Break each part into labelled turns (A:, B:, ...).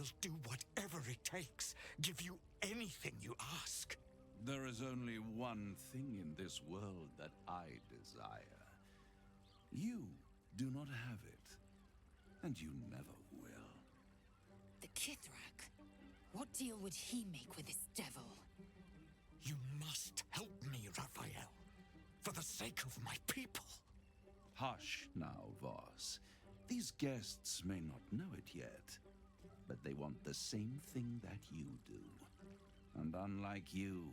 A: will do whatever it takes, give you anything you ask.
B: There is only one thing in this world that I desire. You do not have it, and you never will.
C: The Kith'rak? What deal would he make with this devil?
A: You must help me, Raphael, for the sake of my people.
B: Hush now, Voss. These guests may not know it yet, but they want the same thing that you do. And unlike you,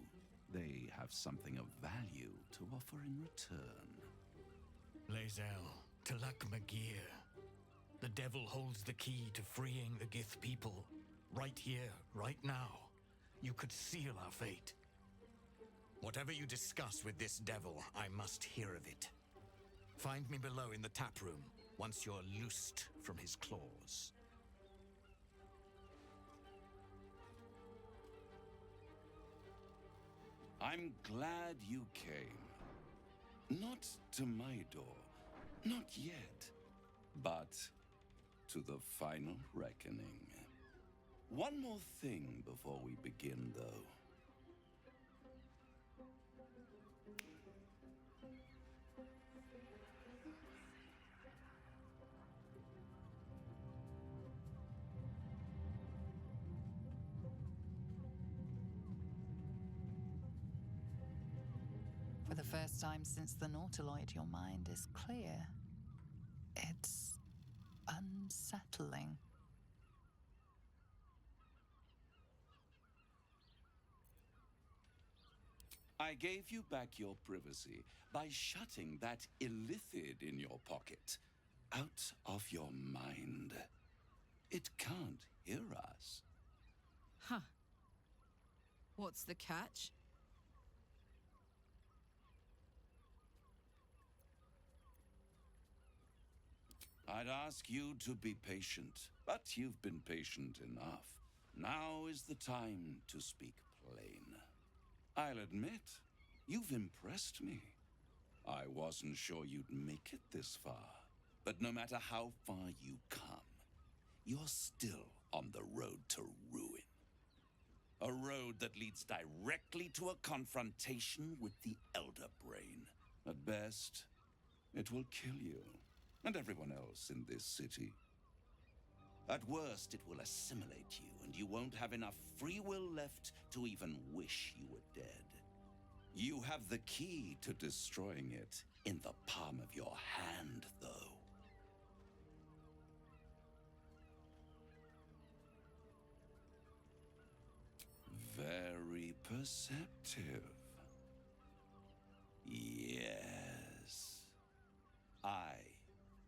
B: they have something of value to offer in return.
A: Lae'zel, Kith'rak Magir. The devil holds the key to freeing the Gith people. Right here, right now. You could seal our fate. Whatever you discuss with this devil, I must hear of it. Find me below in the tap room, once you're loosed from his claws.
B: I'm glad you came. Not to my door, not yet, but to the final reckoning. One more thing before we begin, though.
D: For the first time since the Nautiloid, your mind is clear. It's unsettling.
B: I gave you back your privacy by shutting that illithid in your pocket out of your mind. It can't hear us.
E: Huh. What's the catch?
B: I'd ask you to be patient, but you've been patient enough. Now is the time to speak plain. I'll admit, you've impressed me. I wasn't sure you'd make it this far. But no matter how far you come, you're still on the road to ruin. A road that leads directly to a confrontation with the Elder Brain. At best, it will kill you, and everyone else in this city. At worst, it will assimilate you, and you won't have enough free will left to even wish you were dead. You have the key to destroying it in the palm of your hand, though. Very perceptive. Yes. I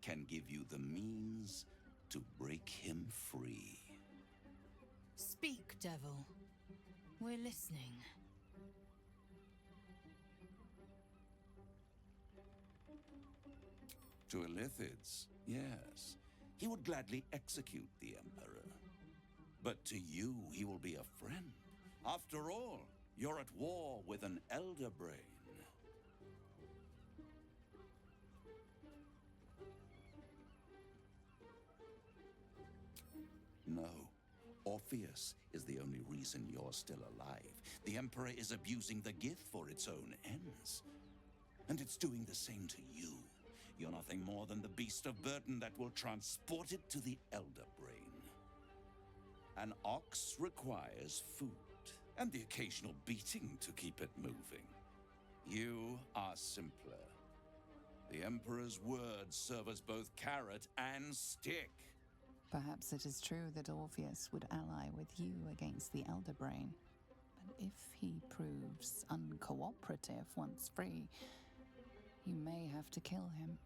B: can give you the means to break him free.
C: Speak, devil. We're listening.
B: To Illithids, yes. He would gladly execute the Emperor. But to you, he will be a friend. After all, you're at war with an Elder Brain. No. Orpheus is the only reason you're still alive. The Emperor is abusing the Gith for its own ends. And it's doing the same to you. You're nothing more than the beast of burden that will transport it to the Elder Brain. An ox requires food, and the occasional beating to keep it moving. You are simpler. The Emperor's words serve as both carrot and stick.
D: Perhaps it is true that Orpheus would ally with you against the Elder Brain. But if he proves uncooperative once free, you may have to kill him.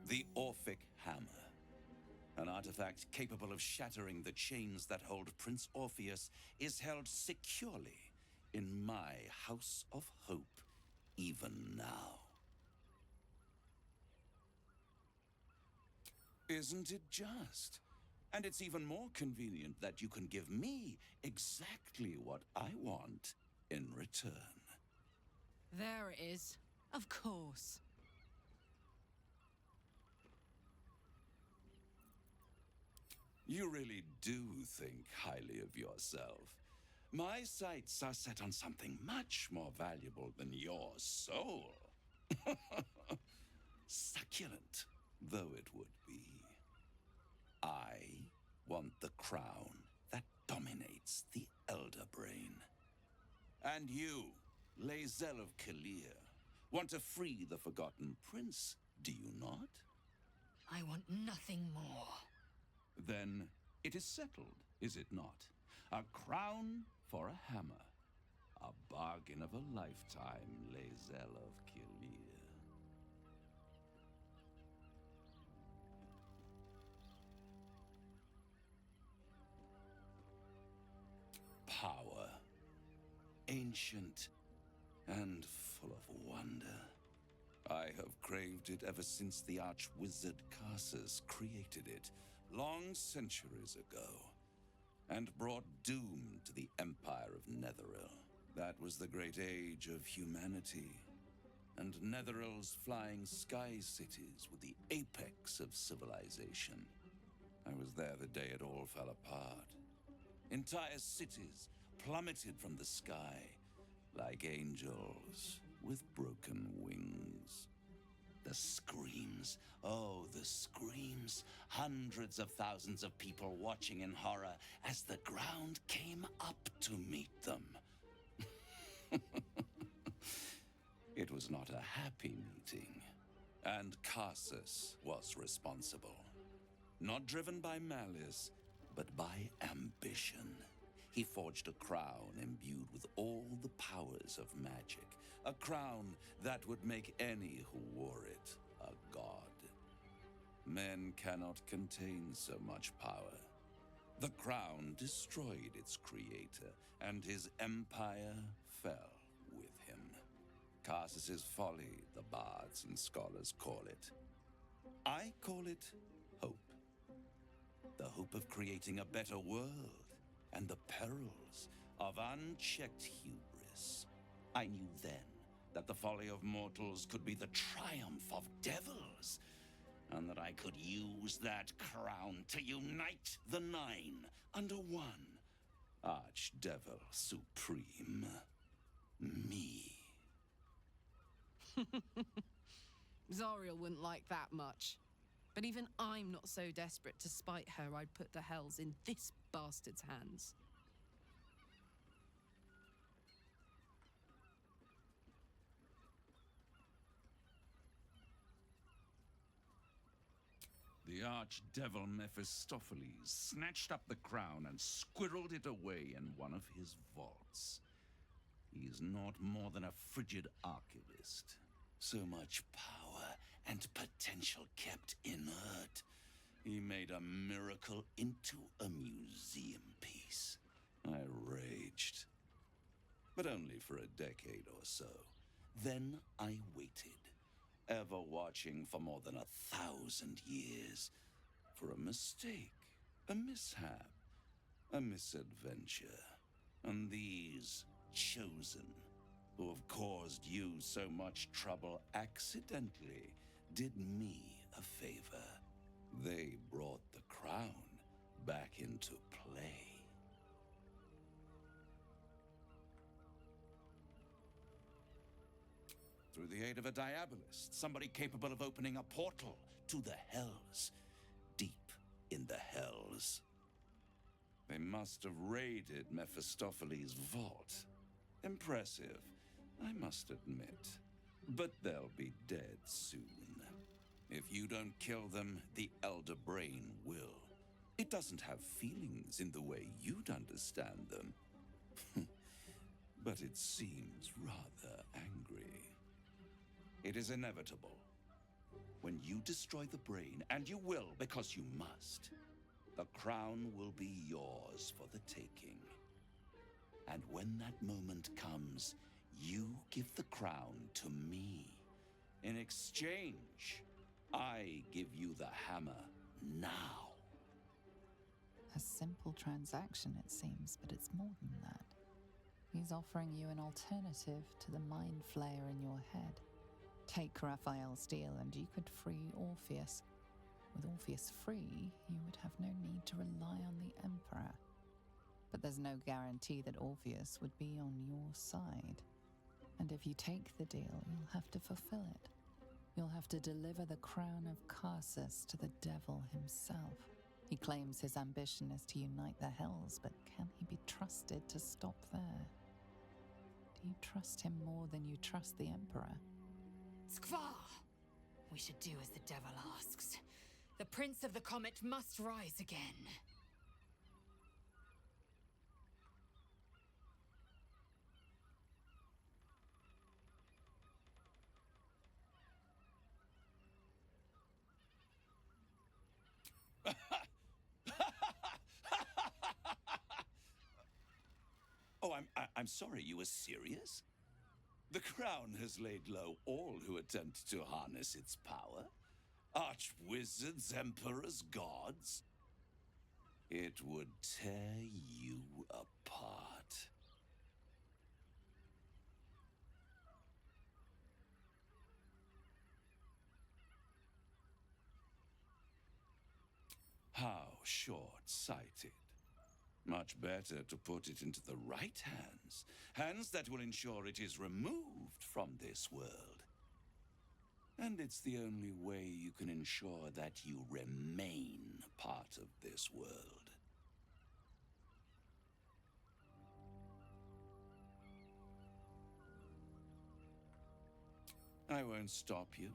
B: The Orphic Hammer. An artifact capable of shattering the chains that hold Prince Orpheus is held securely in my House of Hope, even now. Isn't it just? And it's even more convenient that you can give me exactly what I want in return.
E: There it is. Of course.
B: You really do think highly of yourself. My sights are set on something much more valuable than your soul. Succulent though it would be. I want the crown that dominates the Elder Brain. And you, Lae'zel of Kalir, want to free the Forgotten Prince, do you not?
C: I want nothing more.
B: Then it is settled, is it not? A crown for a hammer. A bargain of a lifetime, Lae'zel of Kalir. Power. Ancient and full of wonder. I have craved it ever since the arch-wizard Karsus created it, long centuries ago, and brought doom to the Empire of Netheril. That was the great age of humanity, and Netheril's flying sky cities were the apex of civilization. I was there the day it all fell apart. Entire cities plummeted from the sky like angels with broken wings. The screams, oh, the screams. Hundreds of thousands of people watching in horror as the ground came up to meet them. It was not a happy meeting, and Karsus was responsible. Not driven by malice, but by ambition. He forged a crown imbued with all the powers of magic. A crown that would make any who wore it a god. Men cannot contain so much power. The crown destroyed its creator, and his empire fell with him. Karsus's folly, the bards and scholars call it. I call it hope. The hope of creating a better world, and the perils of unchecked hubris. I knew then that the folly of mortals could be the triumph of devils, and that I could use that crown to unite the Nine under one Archdevil Supreme. Me.
E: Zariel wouldn't like that much. But even I'm not so desperate to spite her I'd put the hells in this bastard's hands.
B: The archdevil Mephistopheles snatched up the crown and squirreled it away in one of his vaults. He is not more than a frigid archivist. So much power and potential kept inert. He made a miracle into a museum piece. I raged. But only for a decade or so. Then I waited, ever watching for more than 1,000 years. For a mistake, a mishap, a misadventure. And these chosen, who have caused you so much trouble accidentally, did me a favor. They brought the crown back into play. Through the aid of a diabolist, somebody capable of opening a portal to the hells. Deep in the hells. They must have raided Mephistopheles' vault. Impressive, I must admit. But they'll be dead soon. If you don't kill them, the Elder Brain will. It doesn't have feelings in the way you'd understand them. But it seems rather angry. It is inevitable. When you destroy the brain, and you will because you must, the crown will be yours for the taking. And when that moment comes, you give the crown to me. In exchange, I give you the hammer now.
D: A simple transaction, it seems, but it's more than that. He's offering you an alternative to the mind flayer in your head. Take Raphael's deal and you could free Orpheus. With Orpheus free, you would have no need to rely on the Emperor. But there's no guarantee that Orpheus would be on your side. And if you take the deal, you'll have to fulfill it. You'll have to deliver the crown of Carsus to the devil himself. He claims his ambition is to unite the Hells, but can he be trusted to stop there? Do you trust him more than you trust the Emperor?
C: Skvar! We should do as the devil asks. The Prince of the Comet must rise again.
B: Oh, I'm sorry, you were serious? The crown has laid low all who attempt to harness its power. Archwizards, emperors, gods. It would tear you apart. How short-sighted. Much better to put it into the right hands. Hands that will ensure it is removed from this world. And it's the only way you can ensure that you remain part of this world. I won't stop you.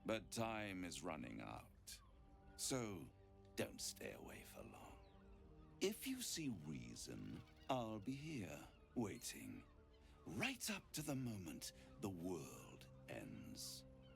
B: But time is running out. So, don't stay away for long. If you see reason, I'll be here, waiting. Right up to the moment the world